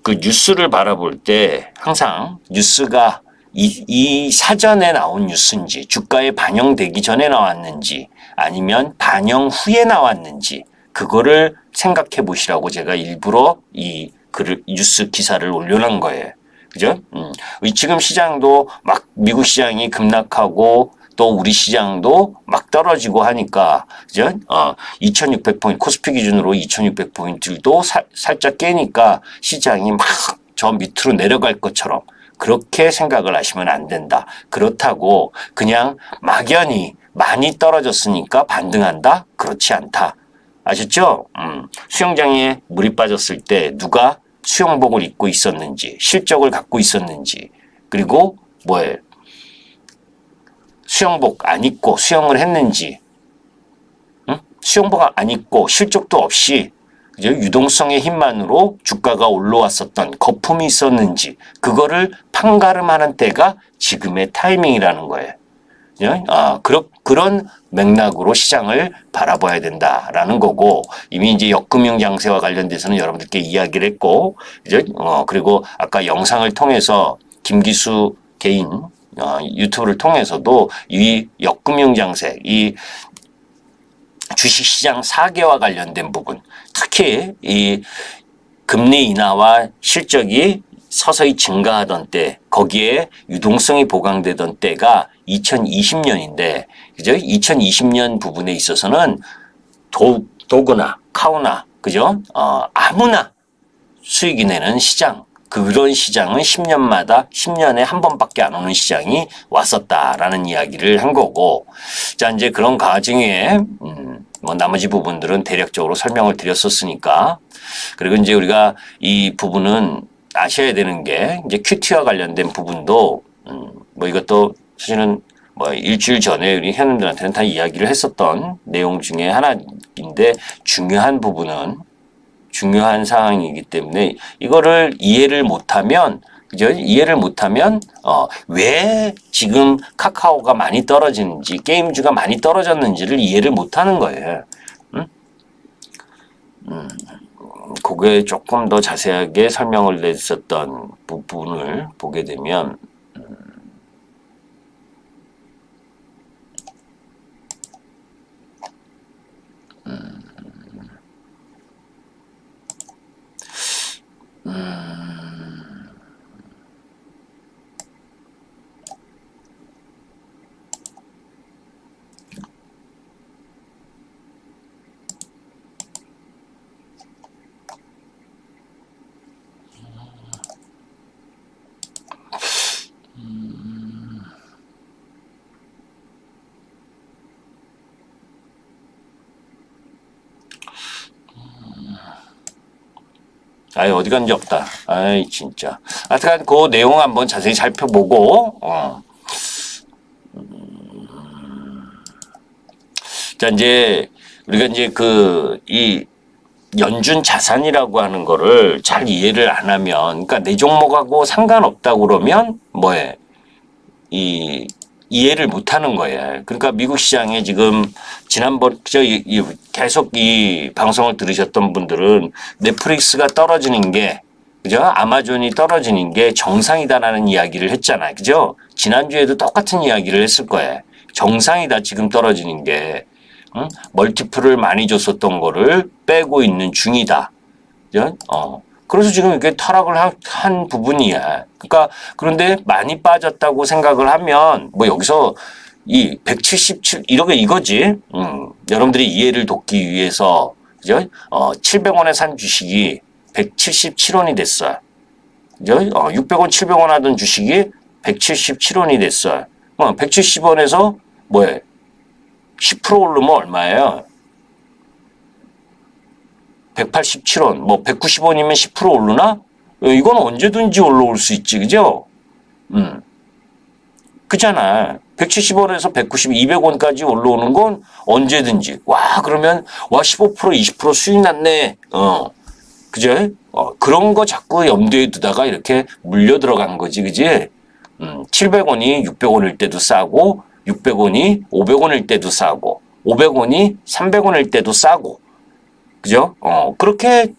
그 뉴스를 바라볼 때 항상 뉴스가 이 사전에 나온 뉴스인지 주가에 반영되기 전에 나왔는지 아니면 반영 후에 나왔는지 그거를 생각해 보시라고 제가 일부러 이 글을 뉴스 기사를 올려놓은 거예요. 그죠? 지금 시장도 막 미국 시장이 급락하고 또 우리 시장도 막 떨어지고 하니까 그죠? 2600포인트 코스피 기준으로 2600포인트도 살짝 깨니까 시장이 막 저 밑으로 내려갈 것처럼 그렇게 생각을 하시면 안 된다. 그렇다고 그냥 막연히 많이 떨어졌으니까 반등한다? 그렇지 않다. 아셨죠? 수영장에 물이 빠졌을 때 누가 수영복을 입고 있었는지, 실적을 갖고 있었는지, 그리고 뭐예요? 수영복 안 입고 수영을 했는지, 수영복 안 입고 실적도 없이 유동성의 힘만으로 주가가 올라왔었던 거품이 있었는지 그거를 판가름하는 때가 지금의 타이밍이라는 거예요. 그런 맥락으로 시장을 바라봐야 된다라는 거고 이미 이제 역금융 장세와 관련돼서는 여러분들께 이야기를 했고 그리고 아까 영상을 통해서 김기수 개인 유튜브를 통해서도 이 역금융 장세 이 주식시장 4개와 관련된 부분 특히 이 금리 인하와 실적이 서서히 증가하던 때 거기에 유동성이 보강되던 때가 2020년인데 그죠? 2020년 부분에 있어서는 도구나 카우나 그죠? 아무나 수익이 내는 시장 그런 시장은 10년마다 10년에 한 번밖에 안 오는 시장이 왔었다라는 이야기를 한 거고 자 이제 그런 과정에 뭐 나머지 부분들은 대략적으로 설명을 드렸었으니까 그리고 이제 우리가 이 부분은 아셔야 되는 게 이제 큐티와 관련된 부분도 뭐 이것도 사실은 뭐 일주일 전에 우리 회원들한테는 다 이야기를 했었던 내용 중에 하나인데 중요한 부분은 중요한 사항이기 때문에 이거를 이해를 못하면 그죠? 이해를 못하면 왜 지금 카카오가 많이 떨어지는지 게임주가 많이 떨어졌는지를 이해를 못하는 거예요. 그게 조금 더 자세하게 설명을 냈었던 부분을 보게 되면 아이 어디 간지 없다. 아이 진짜. 하여튼 그 내용 한번 자세히 살펴보고 자 이제 우리가 이제 이 연준 자산이라고 하는 거를 잘 이해를 안 하면 그러니까 내 종목하고 상관없다고 그러면 뭐해? 이해를 못 하는 거예요. 그러니까 미국 시장에 지금 지난번 계속 이 방송을 들으셨던 분들은 넷플릭스가 떨어지는 게 그죠? 아마존이 떨어지는 게 정상이다라는 이야기를 했잖아요. 그죠? 지난주에도 똑같은 이야기를 했을 거예요. 정상이다 지금 떨어지는 게 멀티플을 많이 줬었던 거를 빼고 있는 중이다. 그죠? 그래서 지금 이렇게 타락을 한 부분이야. 그러니까 그런데 많이 빠졌다고 생각을 하면 뭐 여기서 이 177 이거지. 여러분들이 이해를 돕기 위해서 그죠? 700원에 산 주식이 177원이 됐어요. 그죠? 600원, 700원 하던 주식이 177원이 됐어요. 170원에서 뭐예요? 10% 오르면 얼마예요? 187원, 뭐 190원이면 10% 오르나? 이건 언제든지 올라올 수 있지, 그죠? 그잖아. 170원에서 190, 200원까지 올라오는 건 언제든지. 와, 그러면, 15%, 20% 수익 났네. 그죠? 그런 거 자꾸 염두에 두다가 이렇게 물려 들어간 거지, 그지? 700원이 600원일 때도 싸고, 600원이 500원일 때도 싸고, 500원이 300원일 때도 싸고, 그죠? 그렇게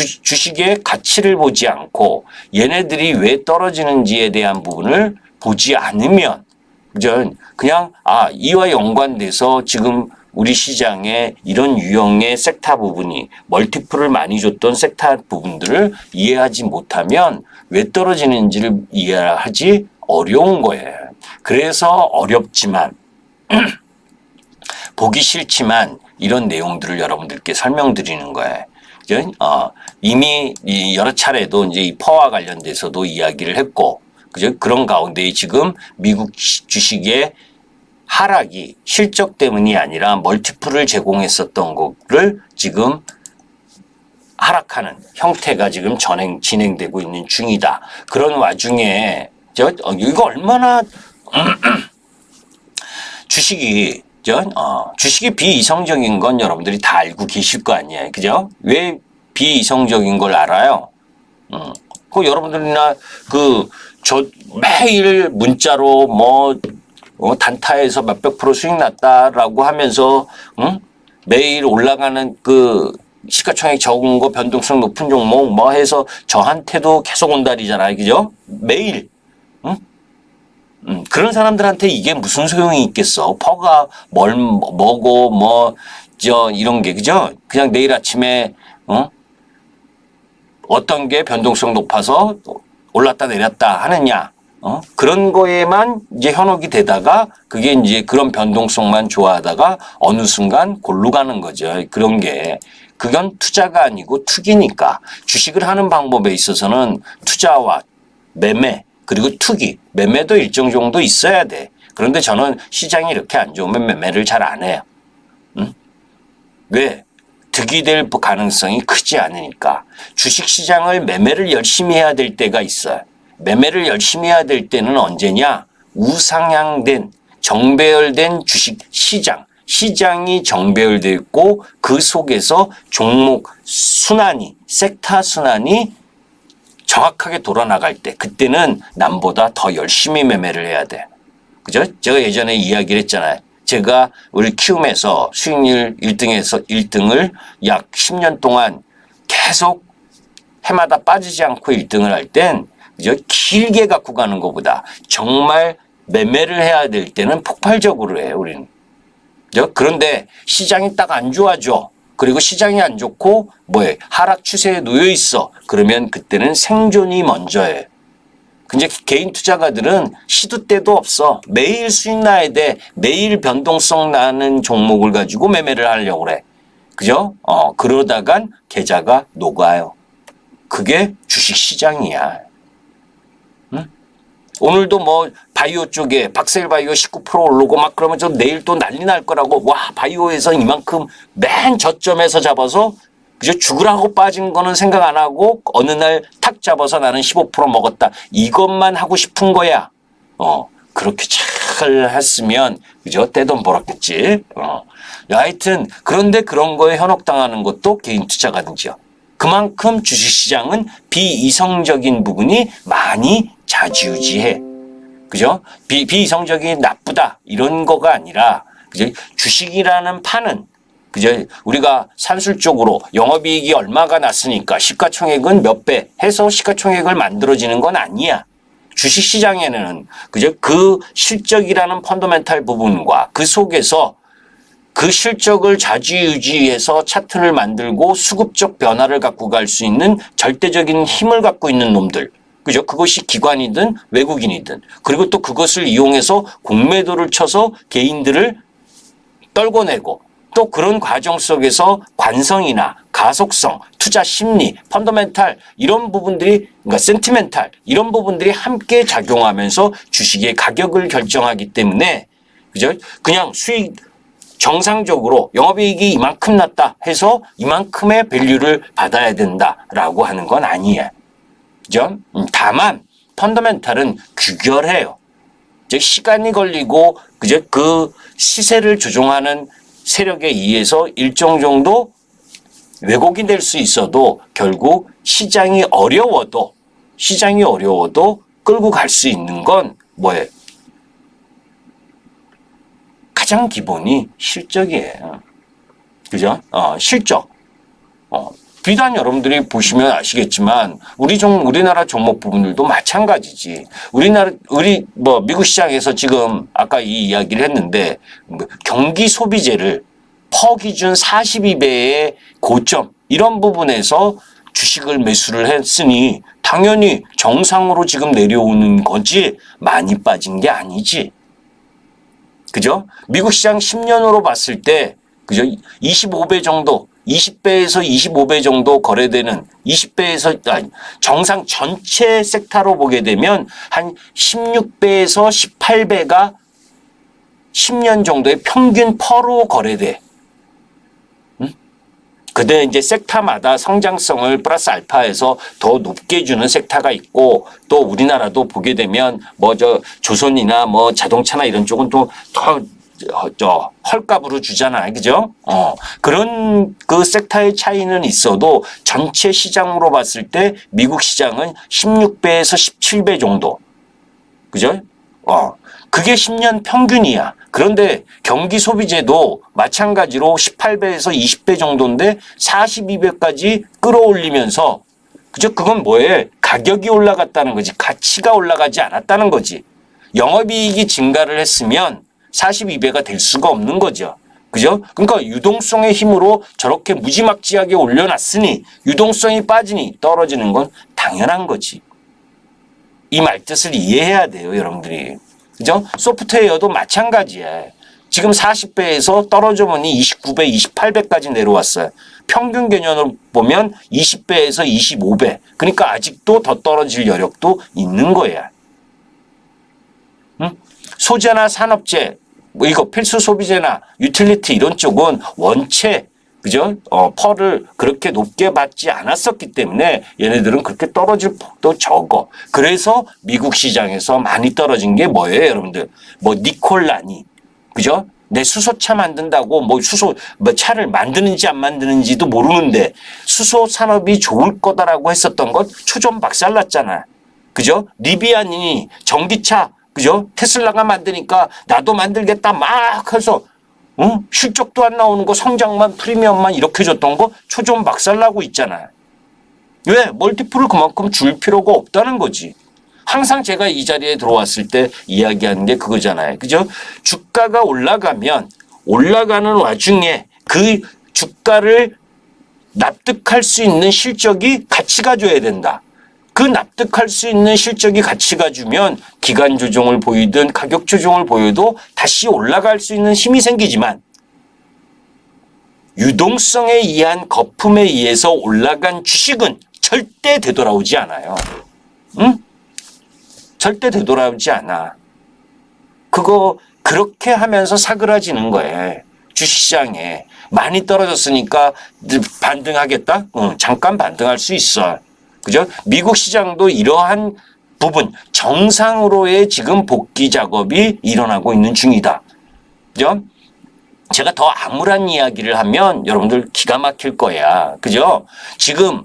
주식의 가치를 보지 않고 얘네들이 왜 떨어지는지에 대한 부분을 보지 않으면 그냥 이와 연관돼서 지금 우리 시장에 이런 유형의 섹터 부분이 멀티플을 많이 줬던 섹터 부분들을 이해하지 못하면 왜 떨어지는지를 이해하기 어려운 거예요. 그래서 어렵지만 보기 싫지만 이런 내용들을 여러분들께 설명드리는 거예요. 이미 여러 차례도 이제 이 퍼와 관련돼서도 이야기를 했고, 그런 가운데 지금 미국 주식의 하락이 실적 때문이 아니라 멀티플을 제공했었던 거를 지금 하락하는 형태가 지금 진행되고 있는 중이다. 그런 와중에 이거 얼마나 주식이 비이성적인 건 여러분들이 다 알고 계실 거 아니에요. 그죠? 왜 비이성적인 걸 알아요? 여러분들이나 저 매일 문자로 단타에서 몇백 프로 수익 났다라고 하면서, 매일 올라가는 시가총액 적은 거 변동성 높은 종목 해서 저한테도 계속 온달이잖아요. 그죠? 매일. 그런 사람들한테 이게 무슨 소용이 있겠어? 퍼가 뭐고 이런 게, 그죠? 그냥 내일 아침에, 어떤 게 변동성 높아서 올랐다 내렸다 하느냐. 그런 거에만 이제 현혹이 되다가 그게 이제 그런 변동성만 좋아하다가 어느 순간 골로 가는 거죠. 그런 게. 그건 투자가 아니고 투기니까. 주식을 하는 방법에 있어서는 투자와 매매, 그리고 투기, 매매도 일정 정도 있어야 돼. 그런데 저는 시장이 이렇게 안 좋으면 매매를 잘 안 해요. 왜? 득이 될 가능성이 크지 않으니까. 주식시장을 매매를 열심히 해야 될 때가 있어요. 매매를 열심히 해야 될 때는 언제냐? 우상향된 정배열된 주식시장. 시장이 정배열되어 있고 그 속에서 종목 순환이, 섹터 순환이 정확하게 돌아나갈 때 그때는 남보다 더 열심히 매매를 해야 돼. 그죠? 제가 예전에 이야기를 했잖아요. 제가 우리 키움에서 수익률 1등에서 1등을 약 10년 동안 계속 해마다 빠지지 않고 1등을 할 땐 길게 갖고 가는 것보다 정말 매매를 해야 될 때는 폭발적으로 해요, 우리는. 그런데 시장이 딱 안 좋아져. 그리고 시장이 안 좋고 하락 추세에 놓여 있어. 그러면 그때는 생존이 먼저예요. 근데 개인 투자가들은 시도 때도 없어. 매일 수익 나야 돼. 매일 변동성 나는 종목을 가지고 매매를 하려고 그래. 그죠? 그러다간 계좌가 녹아요. 그게 주식시장이야. 오늘도 바이오 쪽에 박셀 바이오 19% 오르고 그러면 내일 또 난리 날 거라고. 바이오에서 이만큼 맨 저점에서 잡아서 그죠? 죽으라고 빠진 거는 생각 안 하고 어느 날 탁 잡아서 나는 15% 먹었다. 이것만 하고 싶은 거야. 그렇게 잘 했으면 그죠? 떼돈 벌었겠지. 하여튼 그런데 그런 거에 현혹당하는 것도 개인 투자가든지요. 그만큼 주식시장은 비이성적인 부분이 많이 좌지우지해. 그죠? 비이성적이 나쁘다. 이런 거가 아니라, 그죠? 주식이라는 판은, 그죠? 우리가 산술적으로 영업이익이 얼마가 났으니까 시가총액은 몇 배 해서 시가총액을 만들어지는 건 아니야. 주식시장에는, 그죠? 그 실적이라는 펀더멘탈 부분과 그 속에서 그 실적을 좌지우지해서 차트를 만들고 수급적 변화를 갖고 갈 수 있는 절대적인 힘을 갖고 있는 놈들. 그죠? 그것이 기관이든 외국인이든. 그리고 또 그것을 이용해서 공매도를 쳐서 개인들을 떨궈내고 또 그런 과정 속에서 관성이나 가속성, 투자 심리, 펀더멘탈 이런 부분들이 그러니까 센티멘탈 이런 부분들이 함께 작용하면서 주식의 가격을 결정하기 때문에 그죠? 그냥 수익 정상적으로 영업이익이 이만큼 났다 해서 이만큼의 밸류를 받아야 된다라고 하는 건 아니에요. 그죠? 다만 펀더멘탈은 규결해요. 즉 시간이 걸리고 그죠? 그 시세를 조종하는 세력에 의해서 일정 정도 왜곡이 될 수 있어도 결국 시장이 어려워도 끌고 갈 수 있는 건 뭐예요? 가장 기본이 실적이에요. 그죠? 실적. 비단 여러분들이 보시면 아시겠지만 우리나라 종목 부분들도 마찬가지지. 우리 미국 시장에서 지금 아까 이 이야기를 했는데 경기 소비재를 퍼 기준 42배의 고점 이런 부분에서 주식을 매수를 했으니 당연히 정상으로 지금 내려오는 거지 많이 빠진 게 아니지. 그죠? 미국 시장 10년으로 봤을 때 그죠? 25배 정도 20배에서 25배 정도 거래되는 20배에서 정상 전체 섹터로 보게 되면 한 16배에서 18배가 10년 정도의 평균 퍼로 거래돼. 그때 이제 섹터마다 성장성을 플러스 알파해서 더 높게 주는 섹터가 있고 또 우리나라도 보게 되면 조선이나 자동차나 이런 쪽은 또 더 헐값으로 주잖아요. 그죠? 그런 그 섹터의 차이는 있어도 전체 시장으로 봤을 때 미국 시장은 16배에서 17배 정도. 그죠? 그게 10년 평균이야. 그런데 경기 소비재도 마찬가지로 18배에서 20배 정도인데 42배까지 끌어올리면서 그죠? 그건 뭐예요? 가격이 올라갔다는 거지. 가치가 올라가지 않았다는 거지. 영업이익이 증가를 했으면 42배가 될 수가 없는 거죠. 그죠? 그러니까 유동성의 힘으로 저렇게 무지막지하게 올려놨으니 유동성이 빠지니 떨어지는 건 당연한 거지. 이 말뜻을 이해해야 돼요, 여러분들이. 그죠? 소프트웨어도 마찬가지야. 지금 40배에서 떨어져 보니 29배, 28배까지 내려왔어요. 평균 개념으로 보면 20배에서 25배. 그러니까 아직도 더 떨어질 여력도 있는 거야. 응? 소재나 산업재, 이거 필수 소비재나 유틸리티 이런 쪽은 원체 그죠? 펄을 그렇게 높게 받지 않았었기 때문에 얘네들은 그렇게 떨어질 폭도 적어. 그래서 미국 시장에서 많이 떨어진 게 뭐예요, 여러분들? 니콜라니. 그죠? 내 수소차 만든다고 차를 만드는지 안 만드는지도 모르는데 수소 산업이 좋을 거다라고 했었던 것 초전 박살났잖아. 그죠? 리비안이 전기차 그죠? 테슬라가 만드니까 나도 만들겠다 막 해서 실적도 안 나오는 거 성장만 프리미엄만 이렇게 줬던 거 초전 박살나고 있잖아요. 왜? 멀티플을 그만큼 줄 필요가 없다는 거지. 항상 제가 이 자리에 들어왔을 때 이야기하는 게 그거잖아요. 그죠? 주가가 올라가면 올라가는 와중에 그 주가를 납득할 수 있는 실적이 가치가 줘야 된다. 그 납득할 수 있는 실적이 가치가 주면 기간 조정을 보이든 가격 조정을 보여도 다시 올라갈 수 있는 힘이 생기지만 유동성에 의한 거품에 의해서 올라간 주식은 절대 되돌아오지 않아요. 응? 절대 되돌아오지 않아. 그거 그렇게 하면서 사그라지는 거예요. 주식시장에. 많이 떨어졌으니까 반등하겠다? 잠깐 반등할 수 있어. 그죠? 미국 시장도 이러한 부분, 정상으로의 지금 복귀 작업이 일어나고 있는 중이다. 그죠? 제가 더 암울한 이야기를 하면 여러분들 기가 막힐 거야. 그죠? 지금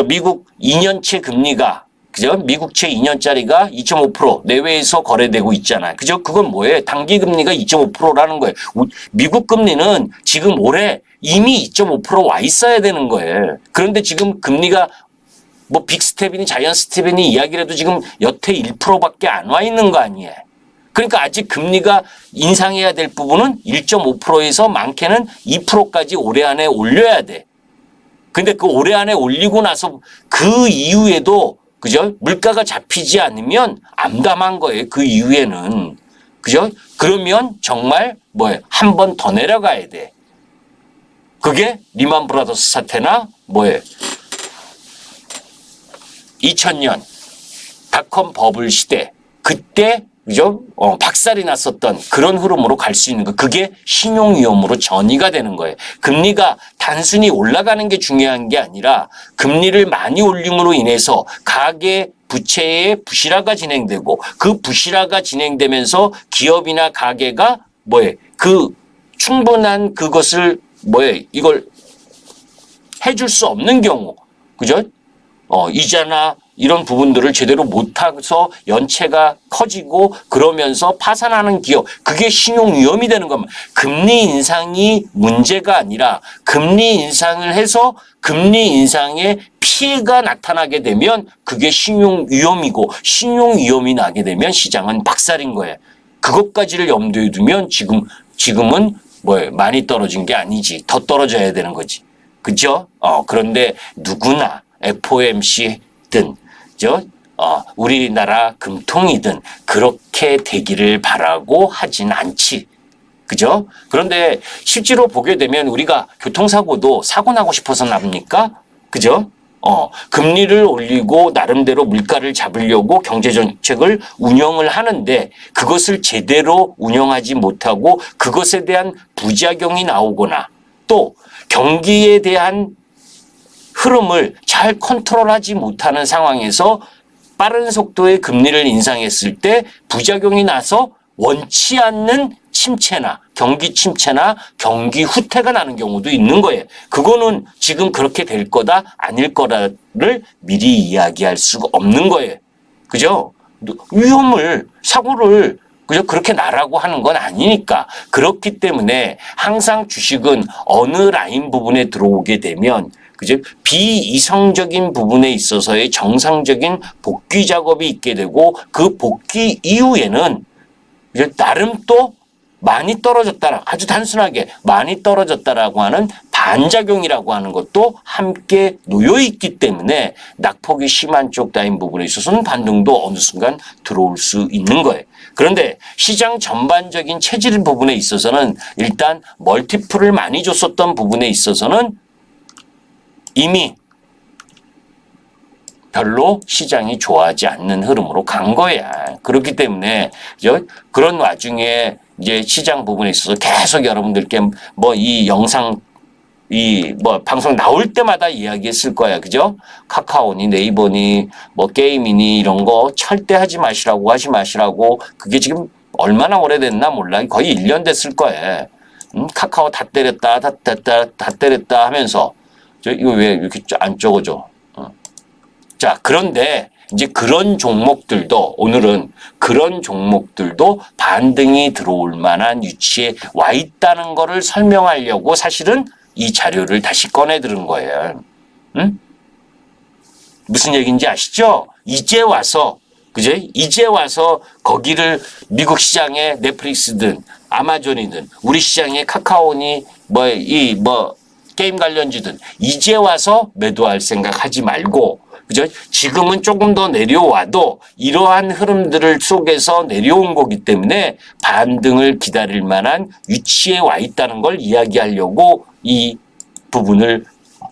미국 2년치 금리가 그죠? 미국채 2년짜리가 2.5% 내외에서 거래되고 있잖아요. 그죠? 그건 뭐예요? 단기 금리가 2.5%라는 거예요. 미국 금리는 지금 올해 이미 2.5%와 있어야 되는 거예요. 그런데 지금 금리가 빅스텝이니 자이언트스텝이니 이야기를 해도 지금 여태 1%밖에 안 와 있는 거 아니에요. 그러니까 아직 금리가 인상해야 될 부분은 1.5%에서 많게는 2%까지 올해 안에 올려야 돼. 근데 그 올해 안에 올리고 나서 그 이후에도 그죠? 물가가 잡히지 않으면 암담한 거예요. 그 이후에는. 그죠? 그러면 정말 한 번 더 내려가야 돼. 그게 리만 브라더스 사태나 2000년 닷컴 버블 시대 그때 그죠? 박살이 났었던 그런 흐름으로 갈 수 있는 거. 그게 신용위험으로 전이가 되는 거예요. 금리가 단순히 올라가는 게 중요한 게 아니라 금리를 많이 올림으로 인해서 가계 부채의 부실화가 진행되고 그 부실화가 진행되면서 기업이나 가계가 그 충분한 그것을 이걸 해줄 수 없는 경우. 그죠? 이자나 이런 부분들을 제대로 못해서 연체가 커지고 그러면서 파산하는 기업, 그게 신용 위험이 되는 겁니다. 금리 인상이 문제가 아니라 금리 인상을 해서 금리 인상에 피해가 나타나게 되면 그게 신용 위험이고 신용 위험이 나게 되면 시장은 박살인 거예요. 그것까지를 염두에 두면 지금은 많이 떨어진 게 아니지. 더 떨어져야 되는 거지. 그죠? 그런데 누구나 FOMC든 우리나라 금통이든 그렇게 되기를 바라고 하진 않지. 그죠? 그런데 실제로 보게 되면 우리가 교통사고도 사고 나고 싶어서 납니까? 그죠? 금리를 올리고 나름대로 물가를 잡으려고 경제정책을 운영을 하는데 그것을 제대로 운영하지 못하고 그것에 대한 부작용이 나오거나 또 경기에 대한 흐름을 잘 컨트롤하지 못하는 상황에서 빠른 속도의 금리를 인상했을 때 부작용이 나서 원치 않는 침체나 경기 침체나 경기 후퇴가 나는 경우도 있는 거예요. 그거는 지금 그렇게 될 거다 아닐 거다를 미리 이야기할 수가 없는 거예요. 그죠? 사고를 그죠? 그렇게 나라고 하는 건 아니니까. 그렇기 때문에 항상 주식은 어느 라인 부분에 들어오게 되면 그죠? 비이성적인 부분에 있어서의 정상적인 복귀 작업이 있게 되고 그 복귀 이후에는 나름 또 많이 떨어졌다라 아주 단순하게 많이 떨어졌다라고 하는 반작용이라고 하는 것도 함께 놓여 있기 때문에 낙폭이 심한 쪽 라인 부분에 있어서는 반등도 어느 순간 들어올 수 있는 거예요. 그런데 시장 전반적인 체질 부분에 있어서는 일단 멀티플을 많이 줬었던 부분에 있어서는 이미 별로 시장이 좋아하지 않는 흐름으로 간 거야. 그렇기 때문에 그런 와중에 이제 시장 부분에 있어서 계속 여러분들께 이 영상 방송 나올 때마다 이야기했을 거야. 그죠? 카카오니 네이버니 게임이니 이런 거 절대 하지 마시라고 그게 지금 얼마나 오래됐나 몰라. 거의 1년 됐을 거예요. 카카오 다 때렸다 하면서 이거 왜 이렇게 안 적어줘? 자, 그런데 이제 그런 종목들도 오늘은 그런 종목들도 반등이 들어올 만한 위치에 와 있다는 거를 설명하려고 사실은 이 자료를 다시 꺼내 들은 거예요. 응? 무슨 얘기인지 아시죠? 이제 와서 거기를 미국 시장의 넷플릭스든 아마존이든 우리 시장의 카카오니 게임 관련주든 이제 와서 매도할 생각 하지 말고 그죠? 지금은 조금 더 내려와도 이러한 흐름들을 속에서 내려온 거기 때문에 반등을 기다릴 만한 위치에 와 있다는 걸 이야기하려고 이 부분을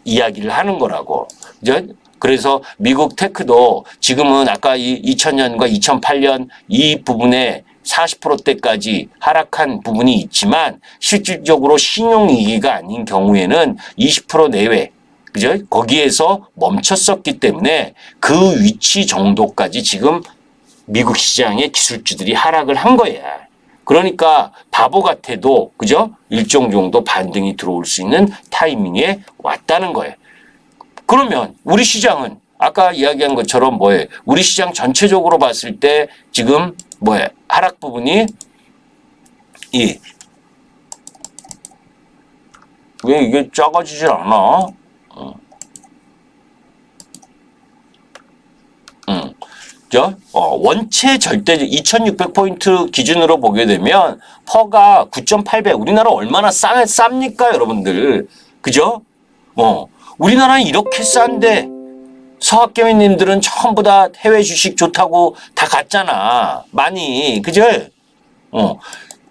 이야기를 하는 거라고. 그죠? 그래서 미국 테크도 지금은 아까 2000년과 2008년 이 부분에 40%대까지 하락한 부분이 있지만 실질적으로 신용위기가 아닌 경우에는 20% 내외 그죠? 거기에서 멈췄었기 때문에 그 위치 정도까지 지금 미국 시장의 기술주들이 하락을 한 거야. 그러니까 바보 같아도 그죠? 일정 정도 반등이 들어올 수 있는 타이밍에 왔다는 거예요. 그러면 우리 시장은 아까 이야기한 것처럼 우리 시장 전체적으로 봤을 때 지금 하락 부분이 왜 이게 작아지질 않아? 원체 절대 2600포인트 기준으로 보게 되면 퍼가 9.8배 우리나라 얼마나 쌉니까 여러분들 그죠? 우리나라는 이렇게 싼데 서학개미님들은 전부 다 해외 주식 좋다고 다 갔잖아 많이 그죠?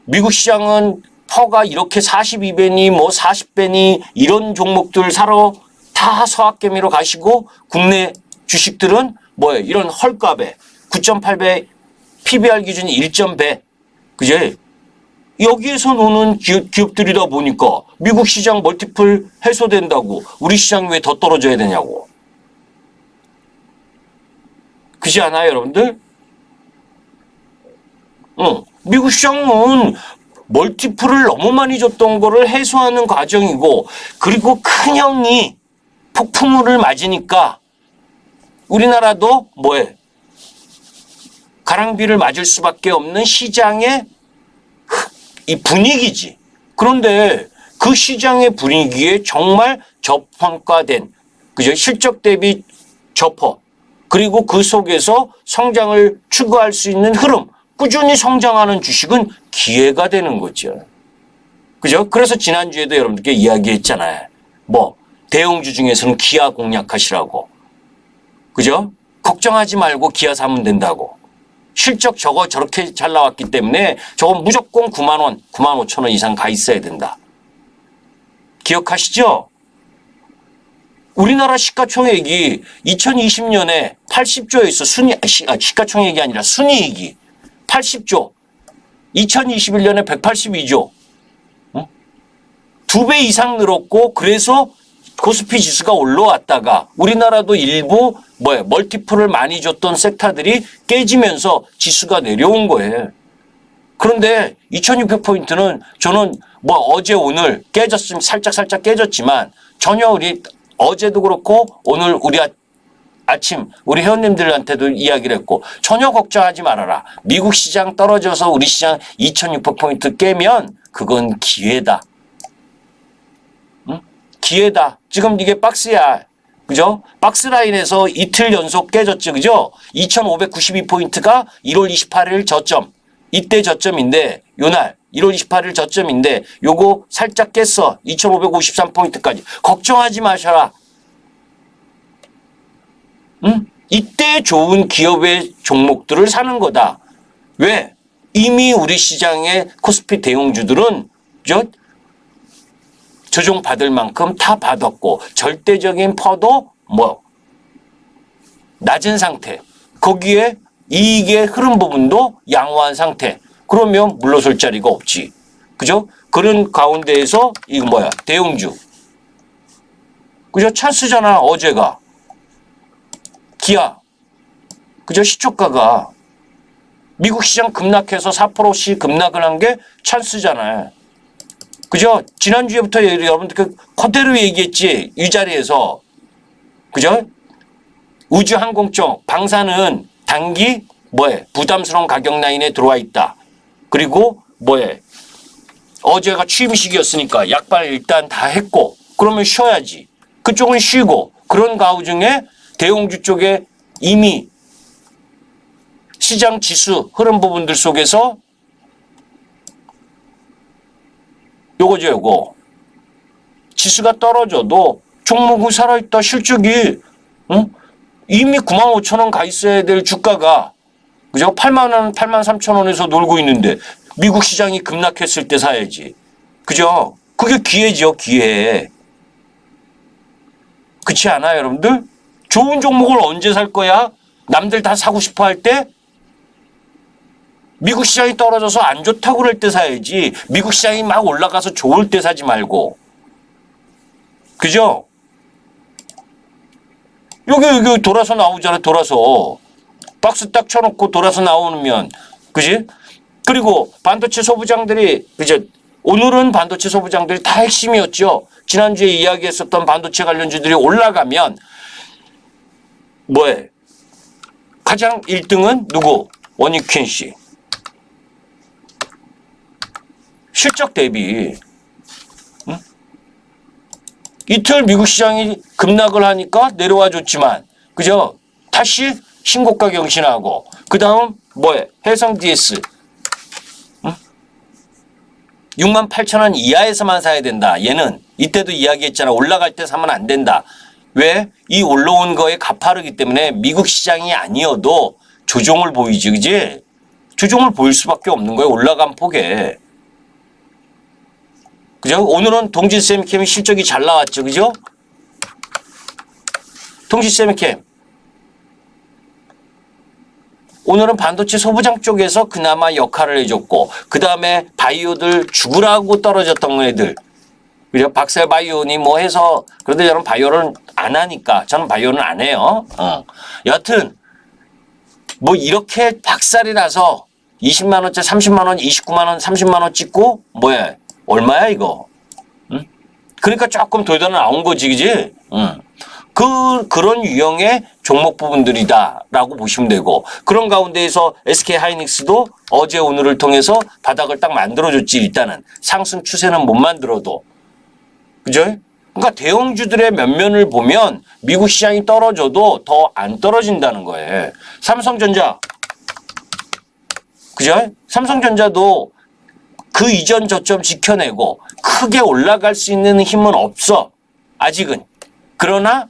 미국 시장은 퍼가 이렇게 42배니 40배니 이런 종목들 사러 다 서학개미로 가시고 국내 주식들은 이런 헐값에 9.8배 PBR 기준이 1.배 그죠? 여기에서 노는 기업들이다 보니까 미국 시장 멀티플 해소된다고 우리 시장 왜 더 떨어져야 되냐고. 그지 않아요 여러분들? 미국 시장은 멀티플을 너무 많이 줬던 거를 해소하는 과정이고 그리고 큰 형이 폭풍우를 맞으니까 우리나라도 뭐해? 가랑비를 맞을 수밖에 없는 시장의 이 분위기지. 그런데 그 시장의 분위기에 정말 저평가된, 그죠? 실적 대비 저퍼. 그리고 그 속에서 성장을 추구할 수 있는 흐름. 꾸준히 성장하는 주식은 기회가 되는 거죠. 그죠? 그래서 지난주에도 여러분들께 이야기했잖아요. 뭐, 대형주 중에서는 기아 공략하시라고. 그죠? 걱정하지 말고 기아 사면 된다고. 실적 저렇게 잘 나왔기 때문에 저거 무조건 9만 원, 9만 5천 원 이상 가 있어야 된다. 기억하시죠? 우리나라 시가총액이 2020년에 80조에서 시가총액이 아니라 순이익이 80조, 2021년에 182조, 2배 이상 늘었고, 그래서 코스피 지수가 올라왔다가 우리나라도 일부 멀티플을 많이 줬던 섹터들이 깨지면서 지수가 내려온 거예요. 그런데 2600포인트는 저는 어제 오늘 깨졌으면 살짝 깨졌지만 전혀 우리 어제도 그렇고 오늘 우리 아침 우리 회원님들한테도 이야기를 했고 전혀 걱정하지 말아라. 미국 시장 떨어져서 우리 시장 2600포인트 깨면 그건 기회다. 기회다. 지금 이게 박스야. 그죠? 박스 라인에서 이틀 연속 깨졌죠. 그죠? 2592포인트가 1월 28일 저점. 이때 저점인데, 요날, 1월 28일 저점인데, 요거 살짝 깼어. 2553포인트까지. 걱정하지 마셔라. 응? 이때 좋은 기업의 종목들을 사는 거다. 왜? 이미 우리 시장의 코스피 대형주들은, 조정받을 만큼 다 받았고 절대적인 퍼도 낮은 상태. 거기에 이익의 흐름 부분도 양호한 상태. 그러면 물러설 자리가 없지. 그죠? 그런 가운데에서 이거 대형주. 그죠? 찬스잖아. 어제가. 기아. 그죠? 시초가가 미국 시장 급락해서 4%씩 급락을 한 게 찬스잖아요. 그죠? 지난주에부터 여러분들 그대로 얘기했지. 이 자리에서. 그죠? 우주항공 쪽 방사는 단기 부담스러운 가격 라인에 들어와 있다. 그리고 어제가 취임식이었으니까 약발 일단 다 했고 그러면 쉬어야지. 그쪽은 쉬고 그런 가운데 대형주 쪽에 이미 시장 지수 흐름 부분들 속에서 요거 지수가 떨어져도 종목이 살아있다. 실적이 이미 9만 5천 원 가 있어야 될 주가가 그죠? 8만 원, 8만 3천 원에서 놀고 있는데 미국 시장이 급락했을 때 사야지. 그죠? 그게 기회죠. 기회. 그렇지 않아요, 여러분들? 좋은 종목을 언제 살 거야? 남들 다 사고 싶어 할 때? 미국 시장이 떨어져서 안 좋다고 그럴 때 사야지. 미국 시장이 막 올라가서 좋을 때 사지 말고. 그죠? 여기 돌아서 나오잖아. 돌아서. 박스 딱 쳐놓고 돌아서 나오면. 그지? 그리고 반도체 소부장들이 그죠? 오늘은 반도체 소부장들이 다 핵심이었죠. 지난주에 이야기했었던 반도체 관련주들이 올라가면 가장 1등은 누구? 원익현 씨. 실적 대비 이틀 미국 시장이 급락을 하니까 내려와 줬지만 그죠? 다시 신고가 경신하고 그 다음 해성 DS 68,000원 이하에서만 사야 된다. 얘는 이때도 이야기했잖아. 올라갈 때 사면 안 된다. 왜? 이 올라온 거에 가파르기 때문에 미국 시장이 아니어도 조정을 보이지. 그지? 조정을 보일 수밖에 없는 거예요. 올라간 폭에. 그죠? 오늘은 동질세미캠이 실적이 잘 나왔죠. 그죠? 동질세미캠. 오늘은 반도체 소부장 쪽에서 그나마 역할을 해줬고 그 다음에 바이오들 죽으라고 떨어졌던 애들. 그죠? 박셀 바이오니 해서 그런데 저는 바이오를 안 하니까 저는 바이오는 안 해요. 여하튼 이렇게 박살이 나서 20만 원째 30만 원 29만 원 30만 원 찍고 얼마야 이거? 응? 그러니까 조금 돌다 나온 거지, 그지? 응. 그런 유형의 종목 부분들이다라고 보시면 되고, 그런 가운데에서 SK 하이닉스도 어제 오늘을 통해서 바닥을 딱 만들어줬지. 일단은 상승 추세는 못 만들어도, 그죠? 그러니까 대형주들의 면면을 보면 미국 시장이 떨어져도 더 안 떨어진다는 거예요. 삼성전자, 그죠? 삼성전자도 그 이전 저점 지켜내고 크게 올라갈 수 있는 힘은 없어. 아직은. 그러나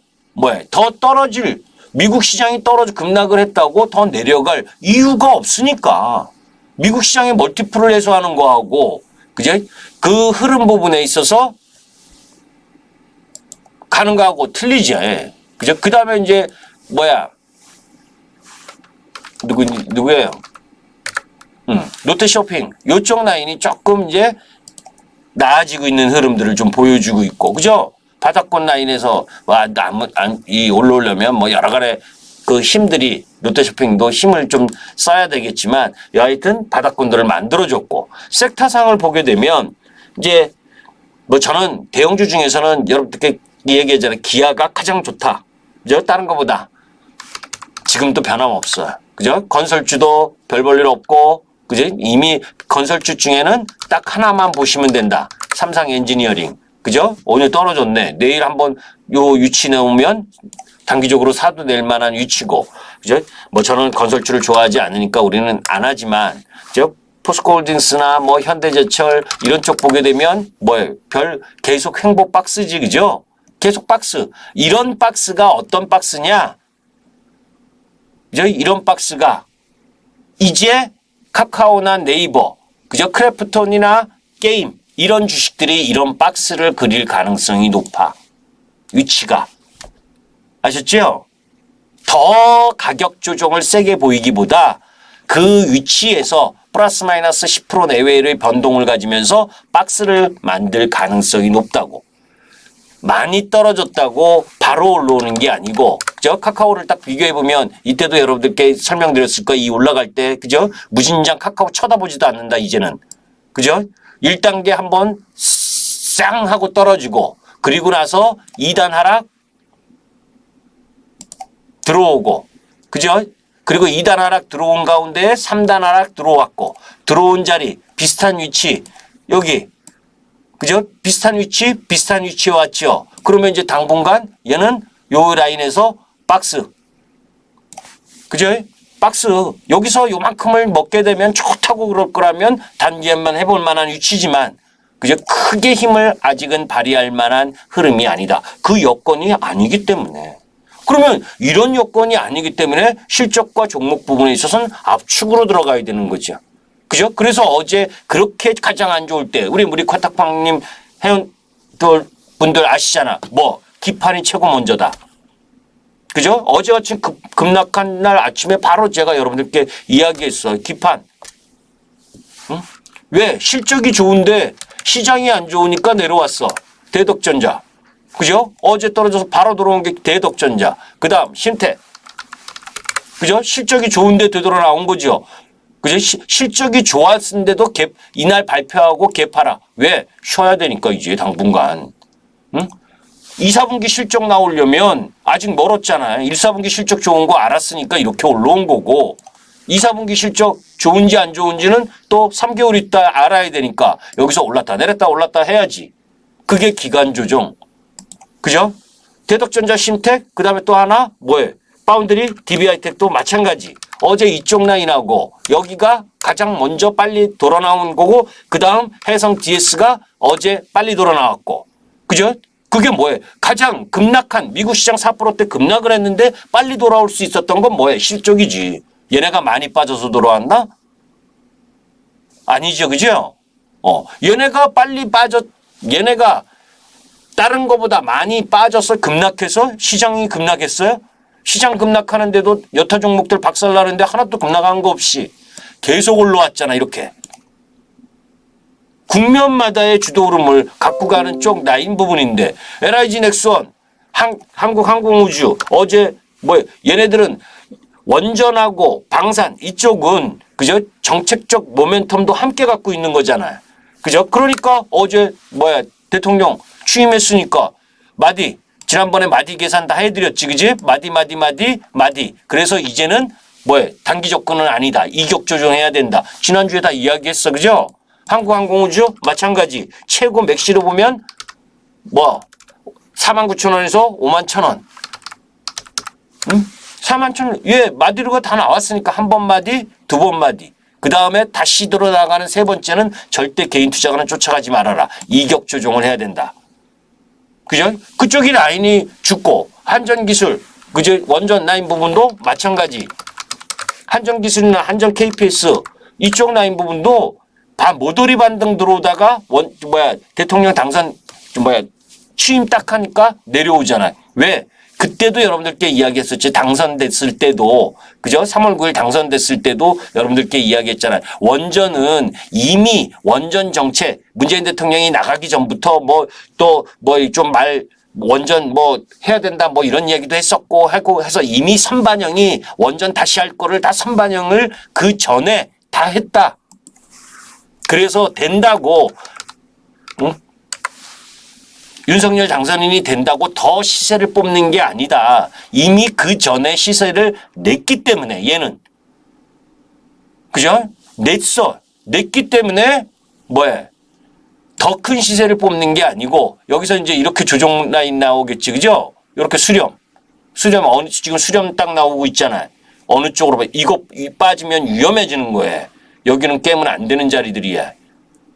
더 떨어질, 미국 시장이 떨어져 급락을 했다고 더 내려갈 이유가 없으니까. 미국 시장의 멀티플을 해소하는 거하고, 그죠? 그 흐름 부분에 있어서 가는 거하고 틀리지. 그죠? 그 다음에 이제 누구예요? 롯데쇼핑. 요쪽 라인이 조금 이제 나아지고 있는 흐름들을 좀 보여주고 있고, 그죠? 바닥권 라인에서 올라오려면 여러 가지 그 힘들이, 롯데쇼핑도 힘을 좀 써야 되겠지만 여하튼 바닥권들을 만들어줬고, 섹터상을 보게 되면 이제 저는 대형주 중에서는 여러분들께 얘기하잖아요. 기아가 가장 좋다. 그죠? 다른 것보다. 지금도 변함없어요. 그죠? 건설주도 별 볼 일 없고, 그죠? 이미 건설주 중에는 딱 하나만 보시면 된다. 삼성 엔지니어링. 그죠? 오늘 떨어졌네. 내일 한번 요 위치 나오면 단기적으로 사도 될 만한 위치고. 그죠? 저는 건설주를 좋아하지 않으니까 우리는 안 하지만, 그죠? 포스코홀딩스나 현대제철 이런 쪽 보게 되면 계속 행보 박스지. 그죠? 계속 박스. 이런 박스가 어떤 박스냐? 그죠? 이런 박스가 이제 카카오나 네이버, 그죠? 크래프톤이나 게임, 이런 주식들이 이런 박스를 그릴 가능성이 높아. 위치가. 아셨죠? 더 가격 조정을 세게 보이기보다 그 위치에서 플러스 마이너스 10% 내외의 변동을 가지면서 박스를 만들 가능성이 높다고. 많이 떨어졌다고 바로 올라오는 게 아니고, 그죠? 카카오를 딱 비교해보면 이때도 여러분들께 설명드렸을 거예요. 이 올라갈 때, 그죠? 무진장 카카오 쳐다보지도 않는다, 이제는. 그죠? 1단계 한번 쌍 하고 떨어지고, 그리고 나서 2단 하락 들어오고, 그죠? 그리고 2단 하락 들어온 가운데 3단 하락 들어왔고, 들어온 자리 비슷한 위치 여기, 그죠? 비슷한 위치에 왔죠. 그러면 이제 당분간 얘는 요 라인에서 박스, 그죠? 박스. 여기서 요만큼을 먹게 되면 좋다고 그럴 거라면 단기간만 해볼 만한 위치지만, 그죠? 크게 힘을 아직은 발휘할 만한 흐름이 아니다. 그 여건이 아니기 때문에. 그러면 이런 여건이 아니기 때문에 실적과 종목 부분에 있어서는 압축으로 들어가야 되는 거죠. 그죠? 그래서 어제 그렇게 가장 안 좋을 때, 우리 쿼탁팡님 회원들 분들 아시잖아. 기판이 최고 먼저다. 그죠? 어제같이 급락한 날 아침에 바로 제가 여러분들께 이야기했어요. 기판. 응? 왜? 실적이 좋은데 시장이 안 좋으니까 내려왔어. 대덕전자. 그죠? 어제 떨어져서 바로 들어온 게 대덕전자. 그 다음 신태. 그죠? 실적이 좋은데 되돌아 나온 거죠. 그죠? 실적이 좋았는데도 이날 발표하고 개파라. 왜? 쉬어야 되니까 이제 당분간. 응? 2, 4분기 실적 나오려면 아직 멀었잖아요. 1, 4분기 실적 좋은 거 알았으니까 이렇게 올라온 거고, 2, 4분기 실적 좋은지 안 좋은지는 또 3개월 있다 알아야 되니까 여기서 올랐다 내렸다 올랐다 해야지. 그게 기간 조정. 그죠? 대덕전자 신텍, 그 다음에 또 하나 파운드리 DB하이텍도 마찬가지. 어제 이쪽 라인하고 여기가 가장 먼저 빨리 돌아 나온 거고, 그 다음 해성 DS가 어제 빨리 돌아 나왔고, 그죠? 그게 가장 급락한 미국 시장 4%대 급락을 했는데 빨리 돌아올 수 있었던 건 실적이지. 얘네가 많이 빠져서 돌아왔나? 아니죠, 그죠? 얘네가 다른 거보다 많이 빠져서 급락해서 시장이 급락했어요? 시장 급락하는데도 여타 종목들 박살나는데 하나도 급락한 거 없이 계속 올라왔잖아, 이렇게. 국면마다의 주도 흐름을 갖고 가는 쪽 라인 부분인데, LIG 넥스원, 한국항공우주, 어제 얘네들은 원전하고 방산 이쪽은 그죠? 정책적 모멘텀도 함께 갖고 있는 거잖아요. 그죠? 그러니까 어제 대통령 취임했으니까 지난번에 마디 계산 다 해드렸지, 그지? 마디. 그래서 이제는 뭐야? 단기 접근은 아니다. 이격 조정해야 된다. 지난주에 다 이야기했어, 그죠? 한국항공우주 마찬가지. 최고 맥시로 보면 뭐 49,000원에서 51,000원. 41,000원. 예, 마디로가 다 나왔으니까 한 번 마디, 두 번 마디. 그 다음에 다시 들어나가는 세 번째는 절대 개인 투자가는 쫓아가지 말아라. 이격 조정을 해야 된다. 그죠? 그쪽이 라인이 죽고 한전기술, 그죠? 원전 라인 부분도 마찬가지. 한전기술이나 한전 KPS 이쪽 라인 부분도 다 모조리 반등 들어오다가 대통령 당선 취임 딱 하니까 내려오잖아요. 왜? 그때도 여러분들께 이야기했었지. 당선됐을 때도, 그죠? 3월 9일 당선됐을 때도 여러분들께 이야기했잖아요. 원전은 이미 원전 정책, 문재인 대통령이 나가기 전부터 원전 해야 된다 이런 이야기도 했었고 하고 해서 이미 선반영이 원전 다시 할 거를 다 선반영을 그 전에 다 했다. 그래서 된다고, 응? 윤석열 당선인이 된다고 더 시세를 뽑는 게 아니다. 이미 그 전에 시세를 냈기 때문에 얘는. 그죠? 냈기 때문에 더 큰 시세를 뽑는 게 아니고 여기서 이제 이렇게 조정 라인 나오겠지. 그죠? 이렇게 수렴 지금 수렴 딱 나오고 있잖아요. 어느 쪽으로 봐. 이거 빠지면 위험해지는 거예요. 여기는 깨면 안 되는 자리들이야.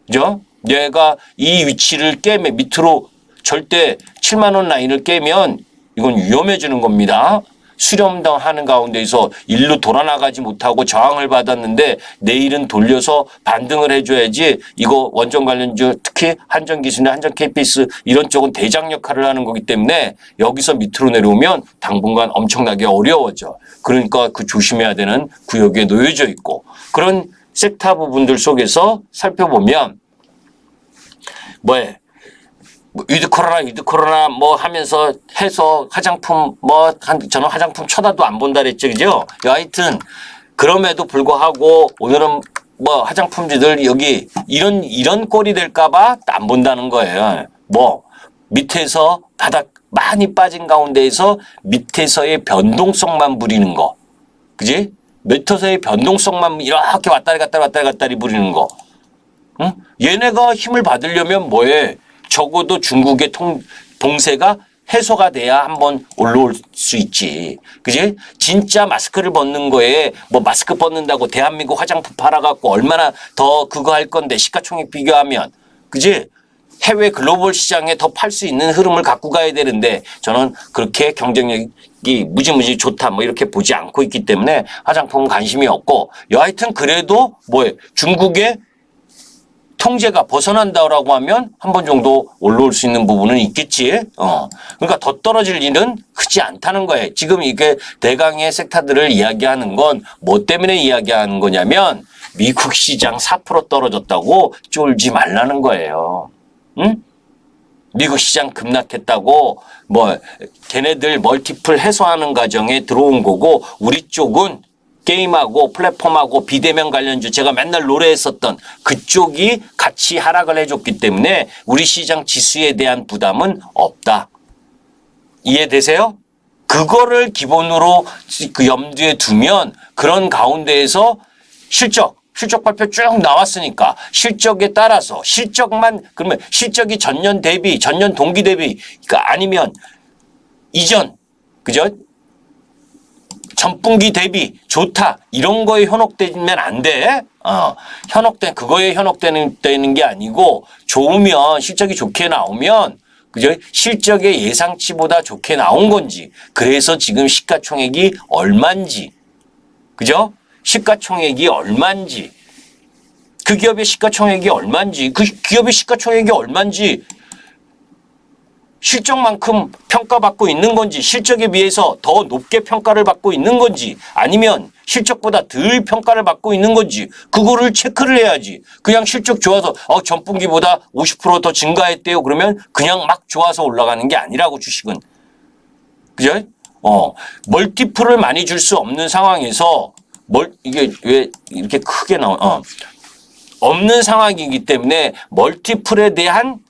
그죠? 내가 이 위치를 깨면 밑으로 절대 7만 원 라인을 깨면 이건 위험해지는 겁니다. 수렴당 하는 가운데에서 일로 돌아나가지 못하고 저항을 받았는데 내일은 돌려서 반등을 해줘야지. 이거 원전 관련주 특히 한전기술이나 한전 KPS 이런 쪽은 대장 역할을 하는 거기 때문에 여기서 밑으로 내려오면 당분간 엄청나게 어려워져. 그러니까 그 조심해야 되는 구역에 놓여져 있고 그런 섹터 부분들 속에서 살펴보면 위드 코로나 하면서 해서 화장품 저는 화장품 쳐다도 안 본다 그랬죠. 그죠? 여하튼 그럼에도 불구하고 오늘은 화장품주들 여기 이런 꼴이 될까봐 안 본다는 거예요. 밑에서 바닥 많이 빠진 가운데에서 밑에서의 변동성만 부리는 거. 그지? 밑에서의 변동성만 이렇게 왔다리 갔다리 부리는 거. 응? 얘네가 힘을 받으려면 뭐해? 적어도 중국의 봉쇄가 해소가 돼야 한번 올라올 수 있지. 그지? 진짜 마스크를 벗는 거에 마스크 벗는다고 대한민국 화장품 팔아갖고 얼마나 더 그거 할 건데 시가총액 비교하면. 그지? 해외 글로벌 시장에 더 팔 수 있는 흐름을 갖고 가야 되는데 저는 그렇게 경쟁력이 무지무지 좋다 이렇게 보지 않고 있기 때문에 화장품은 관심이 없고 여하튼 그래도 중국의 통제가 벗어난다라고 하면 한 번 정도 올라올 수 있는 부분은 있겠지. 그러니까 더 떨어질 일은 크지 않다는 거예요. 지금 이게 대강의 섹터들을 이야기하는 건 뭐 때문에 이야기하는 거냐면 미국 시장 4% 떨어졌다고 쫄지 말라는 거예요. 응? 미국 시장 급락했다고 걔네들 멀티플 해소하는 과정에 들어온 거고 우리 쪽은 게임하고 플랫폼하고 비대면 관련주 제가 맨날 노래했었던 그쪽이 같이 하락을 해줬기 때문에 우리 시장 지수에 대한 부담은 없다. 이해되세요? 그거를 기본으로 그 염두에 두면 그런 가운데에서 실적 발표 쭉 나왔으니까 실적에 따라서 그러면 실적이 전년 동기 대비 그러니까 아니면 이전 그죠? 전분기 대비 좋다 이런 거에 현혹되면 안 돼. 그거에 현혹되는 게 아니고 좋으면 실적이 좋게 나오면 그죠? 실적의 예상치보다 좋게 나온 건지 그래서 지금 시가총액이 얼마인지 그죠? 시가총액이 얼마인지 그 기업의 시가총액이 얼마인지 그 기업의 시가총액이 얼마인지 실적만큼 평가받고 있는 건지 실적에 비해서 더 높게 평가를 받고 있는 건지 아니면 실적보다 덜 평가를 받고 있는 건지 그거를 체크를 해야지. 그냥 실적 좋아서 전분기보다 50% 더 증가했대요. 그러면 그냥 막 좋아서 올라가는 게 아니라고 주식은. 그죠? 멀티플을 많이 줄 수 없는 상황에서 이게 왜 이렇게 크게 없는 상황이기 때문에 멀티플에 대한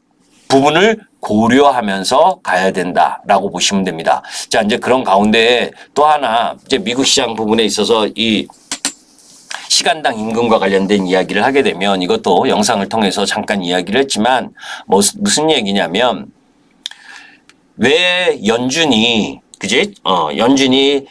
부분을 고려하면서 가야 된다라고 보시면 됩니다. 자, 이제 그런 가운데 또 하나 이제 미국 시장 부분에 있어서 이 시간당 임금과 관련된 이야기를 하게 되면 이것도 영상을 통해서 잠깐 이야기를 했지만 무슨 얘기냐면 왜 연준이 그지? 연준이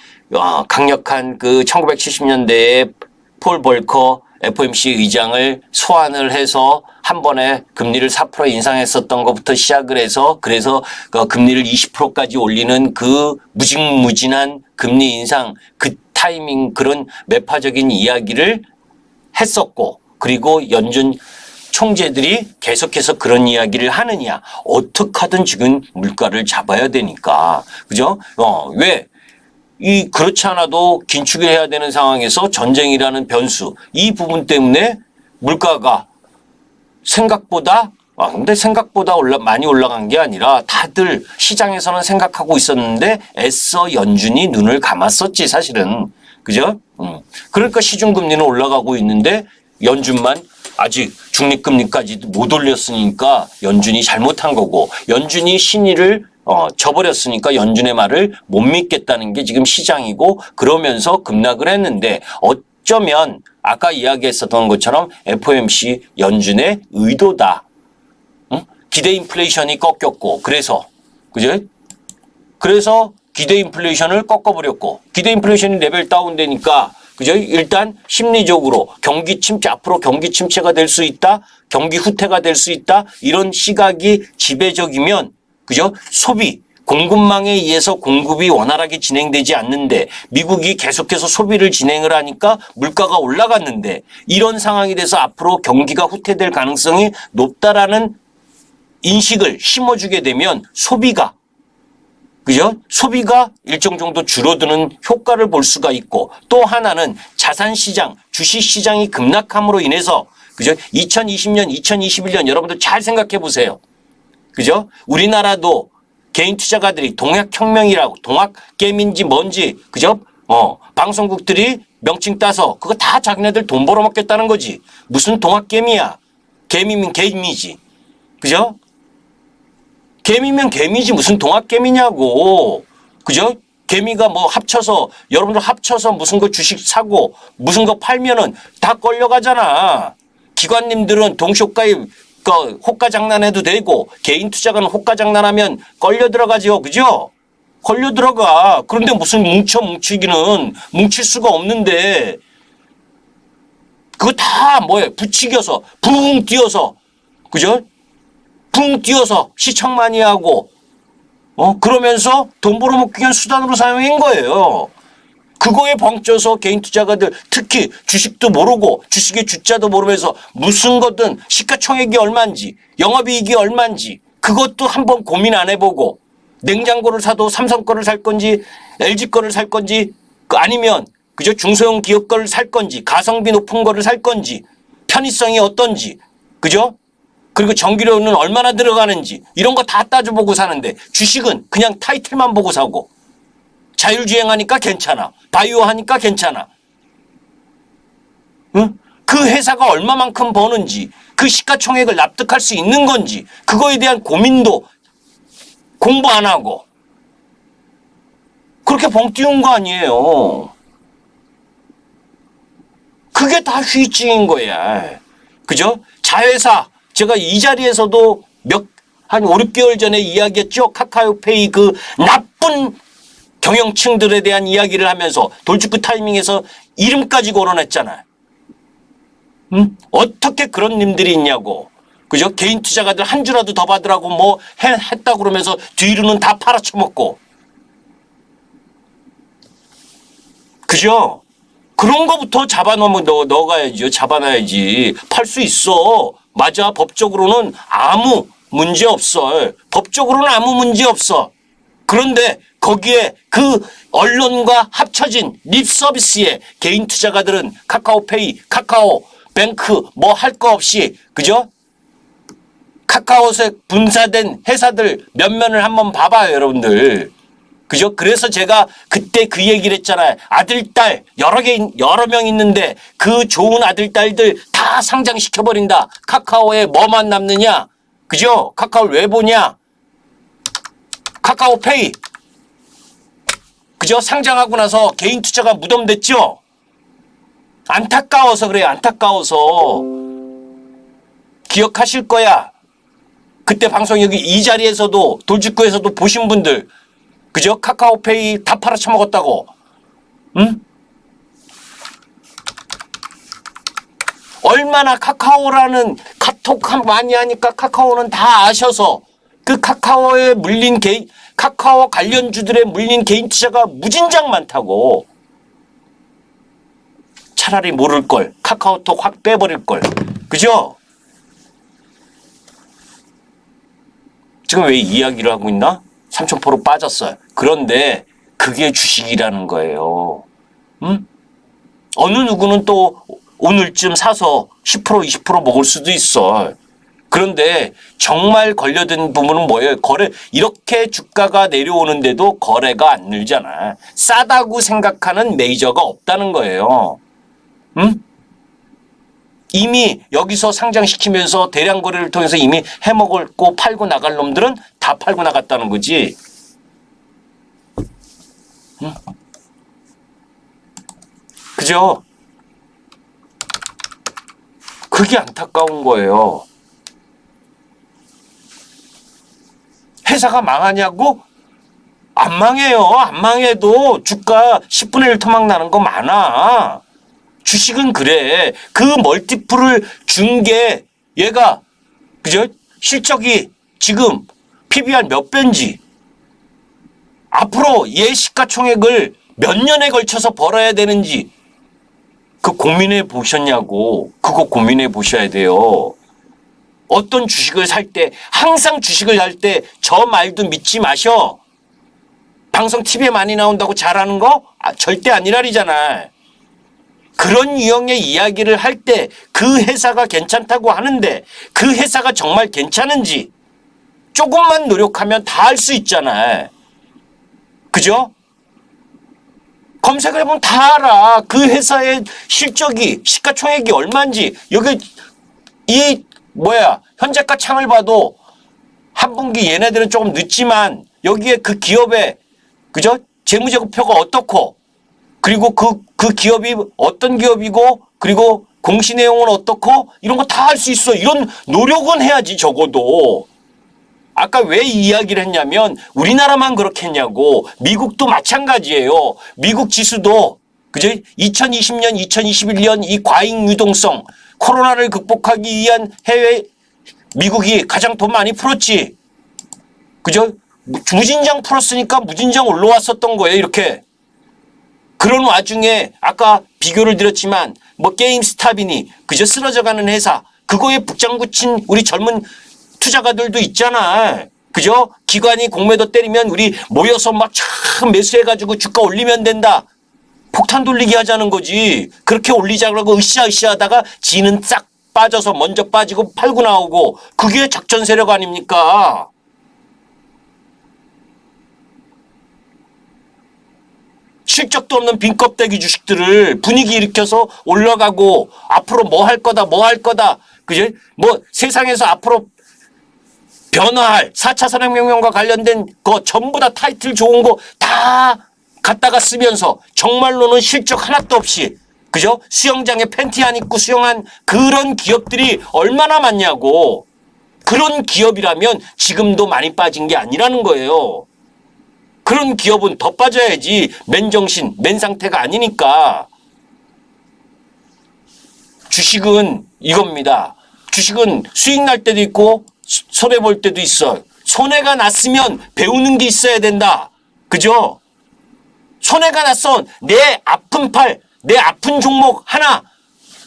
강력한 그 1970년대에 폴 볼커 FOMC 의장을 소환을 해서 한 번에 금리를 4% 인상했었던 것부터 시작을 해서 그래서 그 금리를 20%까지 올리는 그 무궁무진한 금리 인상 그 타이밍 그런 매파적인 이야기를 했었고 그리고 연준 총재들이 계속해서 그런 이야기를 하느냐 어떻게 하든 지금 물가를 잡아야 되니까 그죠? 왜? 그렇지 않아도 긴축을 해야 되는 상황에서 전쟁이라는 변수, 이 부분 때문에 물가가 생각보다, 근데 생각보다 많이 올라간 게 아니라 다들 시장에서는 생각하고 있었는데 애써 연준이 눈을 감았었지, 사실은. 그죠? 그러니까 시중금리는 올라가고 있는데 연준만 아직 중립금리까지도 못 올렸으니까 연준이 잘못한 거고 연준이 신의를 져버렸으니까 연준의 말을 못 믿겠다는 게 지금 시장이고 그러면서 급락을 했는데 어쩌면 아까 이야기했었던 것처럼 FOMC 연준의 의도다. 기대 인플레이션이 꺾였고 그래서 그죠? 그래서 기대 인플레이션을 꺾어버렸고 기대 인플레이션이 레벨 다운되니까 그죠? 일단 심리적으로 경기 침체 앞으로 경기 침체가 될 수 있다. 경기 후퇴가 될 수 있다. 이런 시각이 지배적이면 그죠? 소비, 공급망에 의해서 공급이 원활하게 진행되지 않는데 미국이 계속해서 소비를 진행을 하니까 물가가 올라갔는데 이런 상황이 돼서 앞으로 경기가 후퇴될 가능성이 높다라는 인식을 심어주게 되면 소비가 그죠? 소비가 일정 정도 줄어드는 효과를 볼 수가 있고 또 하나는 자산시장, 주식시장이 급락함으로 인해서 그죠? 2020년, 2021년 여러분들 잘 생각해 보세요. 그죠? 우리나라도 개인 투자가들이 동학혁명이라고 동학개미인지 뭔지 그죠? 방송국들이 명칭 따서 그거 다 자기네들 돈 벌어먹겠다는 거지. 무슨 동학개미야. 개미면 개미지. 그죠? 개미면 개미지 무슨 동학개미냐고. 그죠? 개미가 뭐 합쳐서 여러분들 합쳐서 무슨 거 주식 사고 무슨 거 팔면은 다 걸려가잖아. 기관님들은 동시호가에 호가 장난해도 되고 개인 투자가는 호가 장난하면 걸려 들어가죠. 그죠? 걸려 들어가. 그런데 무슨 뭉치기는 뭉칠 수가 없는데 그거 다 뭐예요? 부추겨서 붕 뛰어서 그죠? 붕 뛰어서 시청 많이 하고 그러면서 돈 벌어먹기 위한 수단으로 사용한 거예요. 그거에 벙쪄서 개인 투자가들 특히 주식도 모르고 주식의 주자도 모르면서 무슨 거든 시가총액이 얼마인지 영업이익이 얼마인지 그것도 한번 고민 안 해보고 냉장고를 사도 삼성 거를 살 건지 LG 거를 살 건지 아니면 그저 중소형 기업 거를 살 건지 가성비 높은 거를 살 건지 편의성이 어떤지 그죠? 그리고 전기료는 얼마나 들어가는지 이런 거 다 따져보고 사는데 주식은 그냥 타이틀만 보고 사고 자율주행하니까 괜찮아. 바이오 하니까 괜찮아. 응? 그 회사가 얼마만큼 버는지 그 시가총액을 납득할 수 있는 건지 그거에 대한 고민도 공부 안 하고 그렇게 벙 띄운 거 아니에요. 그게 다 휘증인 거야. 그죠? 자회사 제가 이 자리에서도 한 5, 6개월 전에 이야기했죠. 카카오페이 그 나쁜 경영층들에 대한 이야기를 하면서 돌직구 타이밍에서 이름까지 거론했잖아요. 응? 어떻게 그런 님들이 있냐고. 그죠? 개인 투자가들 한 주라도 더 받으라고 뭐 했다고 그러면서 뒤로는 다 팔아쳐먹고. 그죠? 그런 거부터 잡아놓으면 넣어가야죠. 잡아놔야지. 팔 수 있어. 맞아. 법적으로는 아무 문제 없어. 법적으로는 아무 문제 없어. 그런데 거기에 그 언론과 합쳐진 립 서비스에 개인 투자가들은 카카오페이, 카카오, 뱅크 뭐 할 거 없이 그죠? 카카오에 분사된 회사들 면면을 한번 봐봐요, 여러분들. 그죠? 그래서 제가 그때 그 얘기를 했잖아요. 아들, 딸 여러 명 있는데 그 좋은 아들, 딸들 다 상장시켜버린다. 카카오에 뭐만 남느냐? 그죠? 카카오를 왜 보냐? 카카오페이. 그죠? 상장하고 나서 개인 투자가 무덤됐죠? 안타까워서 그래요. 안타까워서. 기억하실 거야. 그때 방송 여기 이 자리에서도 돌직구에서도 보신 분들. 그죠? 카카오페이 다 팔아쳐먹었다고. 응? 얼마나 카카오라는 카톡 많이 하니까 카카오는 다 아셔서 그 카카오에 물린 개인, 카카오 관련주들의 물린 개인 투자가 무진장 많다고. 차라리 모를 걸. 카카오톡 확 빼버릴 걸. 그죠? 지금 왜 이야기를 하고 있나? 3,000% 빠졌어요. 그런데 그게 주식이라는 거예요. 응? 어느 누구는 또 오늘쯤 사서 10% 20% 먹을 수도 있어. 그런데 정말 걸려든 부분은 뭐예요? 거래, 이렇게 주가가 내려오는데도 거래가 안 늘잖아. 싸다고 생각하는 메이저가 없다는 거예요. 응? 이미 여기서 상장시키면서 대량 거래를 통해서 이미 해먹고 팔고 나갈 놈들은 다 팔고 나갔다는 거지. 응? 그죠? 그게 안타까운 거예요. 회사가 망하냐고? 안 망해요. 안 망해도 주가 10분의 1 토막 나는 거 많아. 주식은 그래. 그 멀티플을 준 게 얘가 그죠? 실적이 지금 PBR 몇 배인지 앞으로 얘 시가총액을 몇 년에 걸쳐서 벌어야 되는지 그 고민해 보셨냐고. 그거 고민해 보셔야 돼요. 어떤 주식을 살 때 항상 주식을 살 때 저 말도 믿지 마셔. 방송 TV에 많이 나온다고 잘하는 거? 절대 아니라리잖아. 그런 유형의 이야기를 할 때 그 회사가 괜찮다고 하는데 그 회사가 정말 괜찮은지 조금만 노력하면 다 알 수 있잖아. 그죠? 검색을 해보면 다 알아. 그 회사의 실적이 시가총액이 얼마인지 여기 이 현재가 창을 봐도 한 분기 얘네들은 조금 늦지만 여기에 그 기업의 그죠? 재무제표가 어떻고 그리고 그 기업이 어떤 기업이고 그리고 공시 내용은 어떻고 이런 거 다 알 수 있어. 이런 노력은 해야지 적어도. 아까 왜 이 이야기를 했냐면 우리나라만 그렇게 했냐고. 미국도 마찬가지예요. 미국 지수도 그죠? 2020년, 2021년 이 과잉 유동성 코로나를 극복하기 위한 해외 미국이 가장 돈 많이 풀었지. 그죠? 무진장 풀었으니까 무진장 올라왔었던 거예요. 이렇게. 그런 와중에 아까 비교를 드렸지만 게임스탑이니 그저 쓰러져가는 회사 그거에 북장구 친 우리 젊은 투자가들도 있잖아. 그죠? 기관이 공매도 때리면 우리 모여서 막 참 매수해가지고 주가 올리면 된다. 폭탄 돌리기 하자는 거지. 그렇게 올리자 그러고 으쌰으쌰 하다가 지는 싹 빠져서 먼저 빠지고 팔고 나오고 그게 작전 세력 아닙니까? 실적도 없는 빈 껍데기 주식들을 분위기 일으켜서 올라가고 앞으로 뭐 할 거다 뭐 할 거다 그죠? 세상에서 앞으로 변화할 4차 산업혁명과 관련된 거 전부 다 타이틀 좋은 거 다 갖다가 쓰면서 정말로는 실적 하나도 없이 그죠? 수영장에 팬티 안 입고 수영한 그런 기업들이 얼마나 많냐고. 그런 기업이라면 지금도 많이 빠진 게 아니라는 거예요. 그런 기업은 더 빠져야지 맨정신, 맨상태가 아니니까. 주식은 이겁니다. 주식은 수익 날 때도 있고 손해 볼 때도 있어. 손해가 났으면 배우는 게 있어야 된다. 그죠? 손해가 났어. 내 아픈 팔, 내 아픈 종목 하나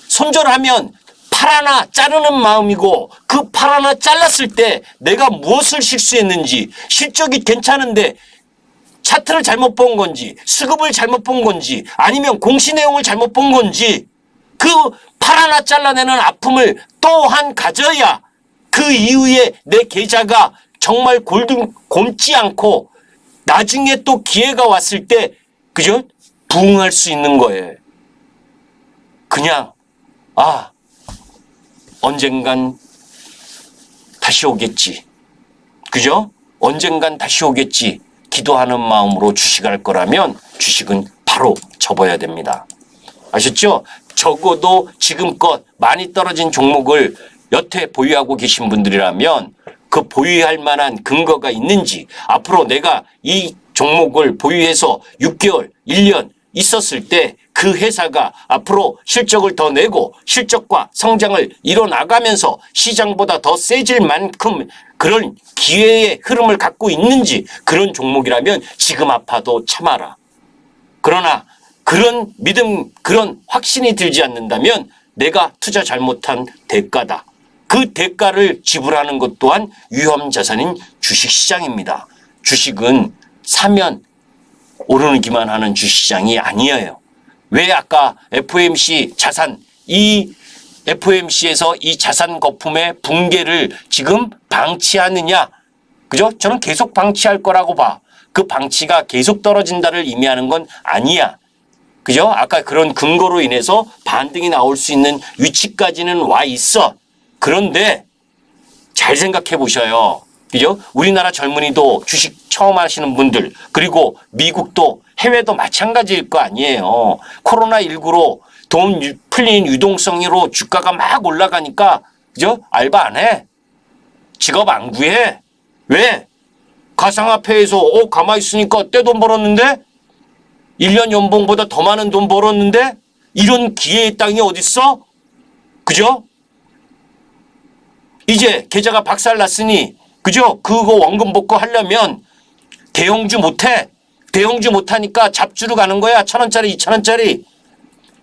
손절하면 팔 하나 자르는 마음이고 그 팔 하나 잘랐을 때 내가 무엇을 실수했는지 실적이 괜찮은데 차트를 잘못 본 건지 수급을 잘못 본 건지 아니면 공시 내용을 잘못 본 건지 그 팔 하나 잘라내는 아픔을 또한 가져야 그 이후에 내 계좌가 정말 곪지 않고 나중에 또 기회가 왔을 때 그죠? 부응할 수 있는 거예요. 그냥 언젠간 다시 오겠지. 그죠? 언젠간 다시 오겠지 기도하는 마음으로 주식을 할 거라면 주식은 바로 접어야 됩니다. 아셨죠? 적어도 지금껏 많이 떨어진 종목을 여태 보유하고 계신 분들이라면 그 보유할 만한 근거가 있는지, 앞으로 내가 이 종목을 보유해서 6개월, 1년 있었을 때 그 회사가 앞으로 실적을 더 내고 실적과 성장을 이뤄나가면서 시장보다 더 세질 만큼 그런 기회의 흐름을 갖고 있는지, 그런 종목이라면 지금 아파도 참아라. 그러나 그런 믿음, 그런 확신이 들지 않는다면 내가 투자 잘못한 대가다. 그 대가를 지불하는 것 또한 위험자산인 주식시장입니다. 주식은 사면 오르기만 하는 주식시장이 아니에요. 왜 아까 FOMC 자산, 이 FOMC에서 이 자산 거품의 붕괴를 지금 방치하느냐? 그죠? 저는 계속 방치할 거라고 봐. 그 방치가 계속 떨어진다를 의미하는 건 아니야. 그죠? 아까 그런 근거로 인해서 반등이 나올 수 있는 위치까지는 와 있어. 그런데 잘 생각해 보셔요. 그죠? 우리나라 젊은이도 주식 처음 하시는 분들, 그리고 미국도 해외도 마찬가지일 거 아니에요. 코로나19로 돈 풀린 유동성으로 주가가 막 올라가니까, 그죠? 알바 안 해. 직업 안 구해. 왜? 가상화폐에서 가만히 있으니까 떼돈 벌었는데? 1년 연봉보다 더 많은 돈 벌었는데? 이런 기회의 땅이 어딨어? 그죠? 이제 계좌가 박살났으니, 그죠? 그거 원금 복구 하려면 대형주 못해. 대형주 못하니까 잡주로 가는 거야. 1,000원짜리, 2,000원짜리.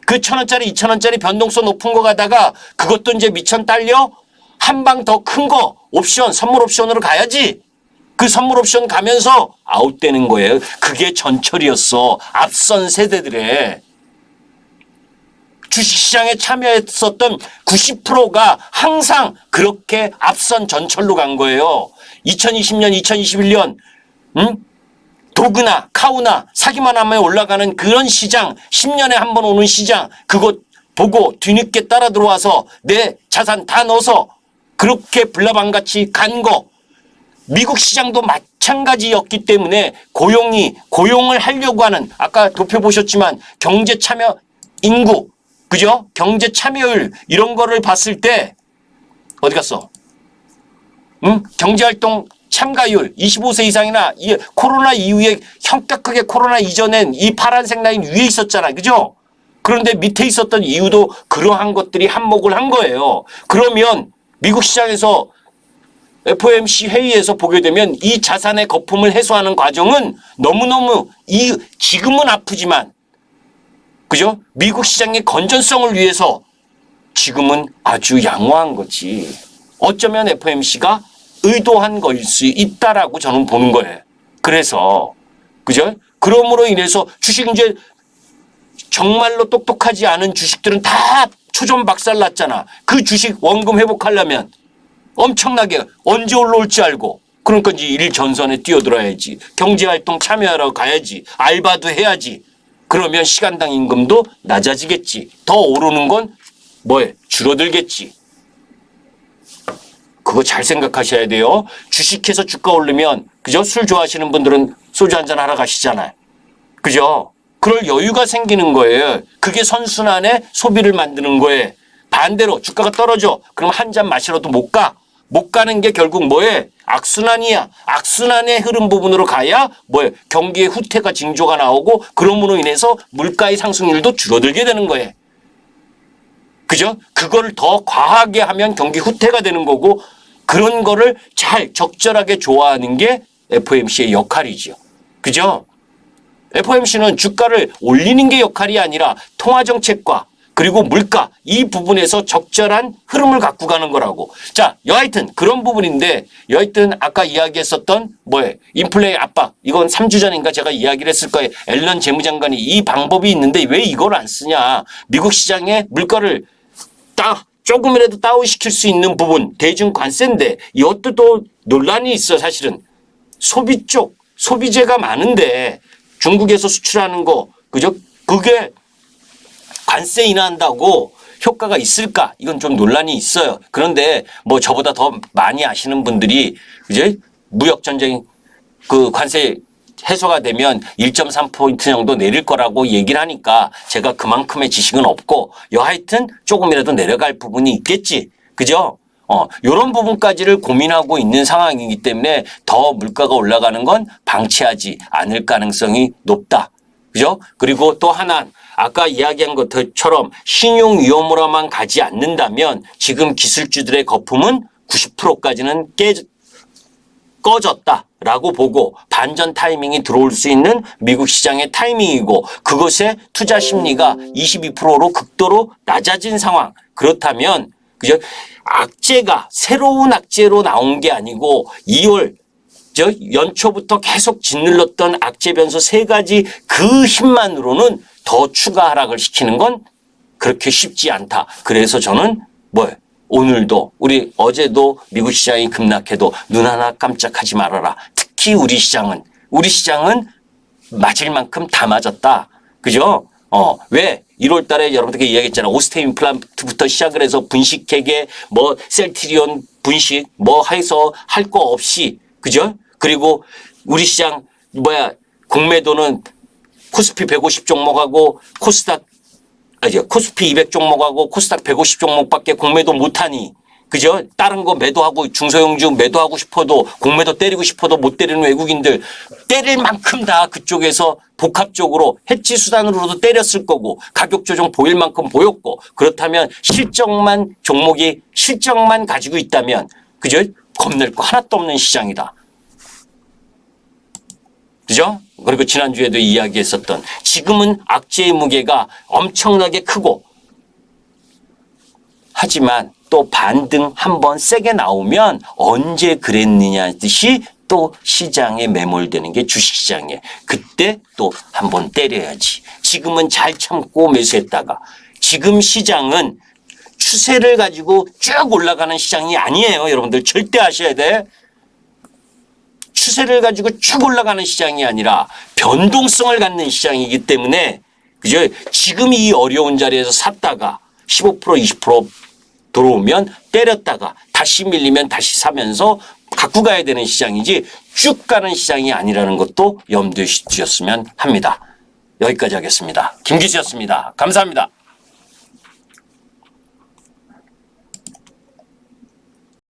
그 1,000원짜리, 2,000원짜리 변동성 높은 거 가다가 그것도 이제 미천 딸려? 한 방 더 큰 거, 옵션, 선물 옵션으로 가야지. 그 선물 옵션 가면서 아웃되는 거예요. 그게 전철이었어. 앞선 세대들의. 주식시장에 참여했었던 90%가 항상 그렇게 앞선 전철로 간 거예요. 2020년, 2021년 도그나 카우나 사기만 하면 올라가는 그런 시장, 10년에 한 번 오는 시장, 그거 보고 뒤늦게 따라 들어와서 내 자산 다 넣어서 그렇게 불나방같이 간 거. 미국 시장도 마찬가지였기 때문에 고용을 하려고 하는, 아까 도표 보셨지만 경제 참여 인구, 그죠? 경제 참여율 이런 거를 봤을 때 어디 갔어? 경제활동 참가율 25세 이상이나 이 코로나 이후에 현격하게 코로나 이전엔 이 파란색 라인 위에 있었잖아. 그죠? 그런데 밑에 있었던 이유도 그러한 것들이 한몫을 한 거예요. 그러면 미국 시장에서 FOMC 회의에서 보게 되면 이 자산의 거품을 해소하는 과정은 너무너무 지금은 아프지만, 그죠? 미국 시장의 건전성을 위해서 지금은 아주 양호한 거지. 어쩌면 FOMC가 의도한 거일 수 있다라고 저는 보는 거예요. 그래서, 그죠? 그러므로 인해서 주식 이제 정말로 똑똑하지 않은 주식들은 다 초전 박살 났잖아. 그 주식 원금 회복하려면 엄청나게 언제 올라올지 알고, 그러니까 이제 일 전선에 뛰어들어야지. 경제활동 참여하러 가야지. 알바도 해야지. 그러면 시간당 임금도 낮아지겠지. 더 오르는 건 뭐해? 줄어들겠지. 그거 잘 생각하셔야 돼요. 주식해서 주가 오르면, 그죠? 술 좋아하시는 분들은 소주 한잔 하러 가시잖아요. 그죠? 그럴 여유가 생기는 거예요. 그게 선순환의 소비를 만드는 거예요. 반대로 주가가 떨어져. 그럼 한 잔 마시러도 못 가. 못 가는 게 결국 뭐해? 악순환이야. 악순환의 흐름 부분으로 가야 뭐해? 경기의 후퇴가 징조가 나오고, 그럼으로 인해서 물가의 상승률도 줄어들게 되는 거예요. 그죠? 그걸 더 과하게 하면 경기 후퇴가 되는 거고, 그런 거를 잘 적절하게 좋아하는 게 FOMC의 역할이죠. 그죠? FOMC는 주가를 올리는 게 역할이 아니라 통화정책과 그리고 물가 이 부분에서 적절한 흐름을 갖고 가는 거라고. 자, 여하튼 그런 부분인데, 여하튼 아까 이야기했었던 인플레이 압박, 이건 3주 전인가 제가 이야기를 했을 거예요. 앨런 재무장관이 이 방법이 있는데 왜 이걸 안 쓰냐. 미국 시장의 물가를 조금이라도 다운시킬 수 있는 부분, 대중 관세인데 이것도 또 논란이 있어. 사실은 소비 쪽, 소비재가 많은데 중국에서 수출하는 거, 그죠? 그게 관세 인하한다고 효과가 있을까? 이건 좀 논란이 있어요. 그런데 뭐 저보다 더 많이 아시는 분들이 이제 무역 전쟁 그 관세 해소가 되면 1.3포인트 정도 내릴 거라고 얘기를 하니까 제가 그만큼의 지식은 없고 여하튼 조금이라도 내려갈 부분이 있겠지. 그죠? 요런 부분까지를 고민하고 있는 상황이기 때문에 더 물가가 올라가는 건 방치하지 않을 가능성이 높다. 그죠? 그리고 또 하나 아까 이야기한 것처럼 신용 위험으로만 가지 않는다면 지금 기술주들의 거품은 90%까지는 꺼졌다라고 보고 반전 타이밍이 들어올 수 있는 미국 시장의 타이밍이고 그것의 투자 심리가 22%로 극도로 낮아진 상황. 그렇다면 그죠? 악재가 새로운 악재로 나온 게 아니고 2월 연초부터 계속 짓눌렀던 악재 변수 3가지 그 힘만으로는 더 추가 하락을 시키는 건 그렇게 쉽지 않다. 그래서 저는 오늘도 우리 어제도 미국 시장이 급락해도 눈 하나 깜짝하지 말아라. 특히 우리 시장은 맞을 만큼 다 맞았다. 그죠? 왜? 1월 달에 여러분들께 이야기했잖아. 오스테인 임플란트부터 시작을 해서 분식회계, 셀트리온 분식, 해서 할 거 없이, 그죠? 그리고 우리 시장, 공매도는 코스피 150 종목하고 코스피 200 종목하고 코스닥 150 종목밖에 공매도 못하니, 그죠? 다른 거 매도하고 중소형주 매도하고 싶어도 공매도 때리고 싶어도 못 때리는 외국인들 때릴 만큼 다 그쪽에서 복합적으로 해지 수단으로도 때렸을 거고 가격 조정 보일 만큼 보였고 그렇다면 종목이 실적만 가지고 있다면 그죠? 겁낼 거 하나도 없는 시장이다. 그죠? 그리고 지난주에도 이야기했었던 지금은 악재의 무게가 엄청나게 크고 하지만 또 반등 한번 세게 나오면 언제 그랬느냐 듯이 또 시장에 매몰되는 게 주식시장에 그때 또 한번 때려야지. 지금은 잘 참고 매수했다가 지금 시장은 추세를 가지고 쭉 올라가는 시장이 아니에요. 여러분들 절대 아셔야 돼. 추세를 가지고 쭉 올라가는 시장이 아니라 변동성을 갖는 시장이기 때문에 그죠? 지금 이 어려운 자리에서 샀다가 15% 20% 들어오면 때렸다가 다시 밀리면 다시 사면서 갖고 가야 되는 시장이지 쭉 가는 시장이 아니라는 것도 염두에 두셨으면 합니다. 여기까지 하겠습니다. 김기수였습니다. 감사합니다.